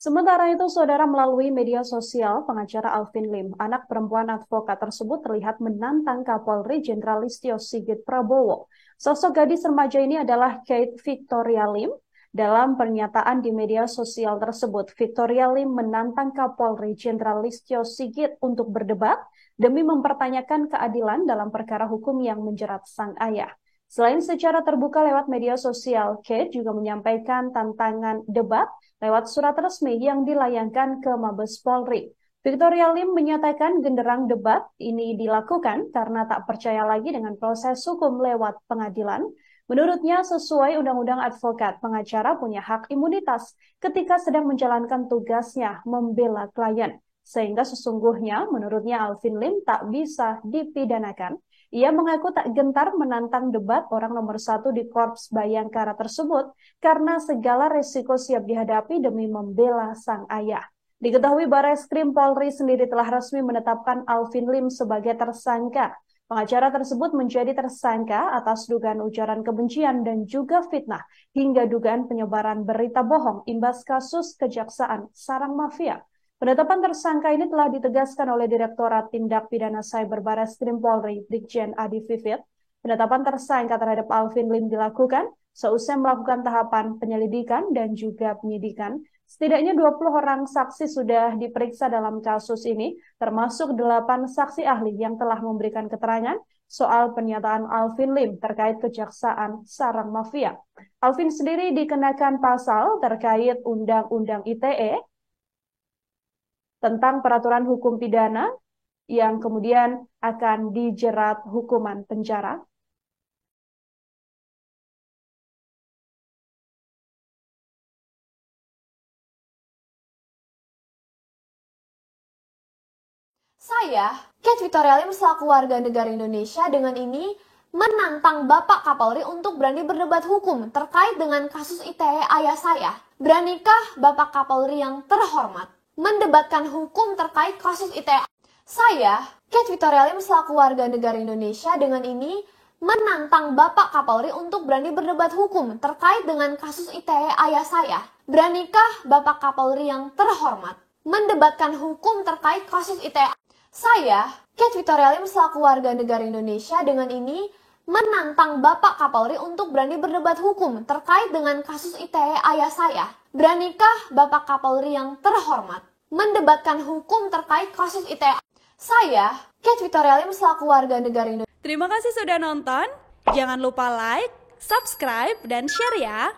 Sementara itu, saudara, melalui media sosial, pengacara Alvin Lim, anak perempuan advokat tersebut terlihat menantang Kapolri Jenderal Listio Sigit Prabowo. Sosok gadis remaja ini adalah Kate Victoria Lim. Dalam pernyataan di media sosial tersebut, Victoria Lim menantang Kapolri Jenderal Listio Sigit untuk berdebat demi mempertanyakan keadilan dalam perkara hukum yang menjerat sang ayah. Selain secara terbuka lewat media sosial, Kate juga menyampaikan tantangan debat lewat surat resmi yang dilayangkan ke Mabes Polri. Victoria Lim menyatakan genderang debat ini dilakukan karena tak percaya lagi dengan proses hukum lewat pengadilan. Menurutnya, sesuai Undang-Undang Advokat, pengacara punya hak imunitas ketika sedang menjalankan tugasnya membela klien. Sehingga sesungguhnya, menurutnya Alvin Lim tak bisa dipidanakan. Ia mengaku tak gentar menantang debat orang nomor satu di Korps Bayangkara tersebut karena segala resiko siap dihadapi demi membela sang ayah. Diketahui Barreskrim Polri sendiri telah resmi menetapkan Alvin Lim sebagai tersangka. Pengacara tersebut menjadi tersangka atas dugaan ujaran kebencian dan juga fitnah hingga dugaan penyebaran berita bohong imbas kasus Kejaksaan Sarang Mafia. Penetapan tersangka ini telah ditegaskan oleh Direktorat Tindak Pidana Cyber Barreskrim Polri, Brigjen Adi Vivit. Penetapan tersangka terhadap Alvin Lim dilakukan seusai melakukan tahapan penyelidikan dan juga penyidikan. Setidaknya 20 orang saksi sudah diperiksa dalam kasus ini, termasuk 8 saksi ahli yang telah memberikan keterangan soal pernyataan Alvin Lim terkait Kejaksaan Sarang Mafia. Alvin sendiri dikenakan pasal terkait Undang-Undang ITE, tentang peraturan hukum pidana yang kemudian akan dijerat hukuman penjara. Saya, Kate Victoria Lim selaku warga negara Indonesia dengan ini menantang Bapak Kapolri untuk berani berdebat hukum terkait dengan kasus ITE ayah saya. Beranikah Bapak Kapolri yang terhormat mendebatkan hukum terkait kasus ITE? Saya, Kate Victoria Lim selaku warga negara Indonesia dengan ini menantang Bapak Kapolri untuk berani berdebat hukum terkait dengan kasus ITE ayah saya. Beranikah Bapak Kapolri yang terhormat mendebatkan hukum terkait kasus ITE? Saya, Kate Victoria Lim selaku warga negara Indonesia dengan ini menantang Bapak Kapolri untuk berani berdebat hukum terkait dengan kasus ITE ayah saya. Beranikah Bapak Kapolri yang terhormat mendebatkan hukum terkait kasus ITE? Saya, Kate Victoria Lim selaku warga negara Indonesia. Terima kasih sudah nonton. Jangan lupa like, subscribe, dan share ya.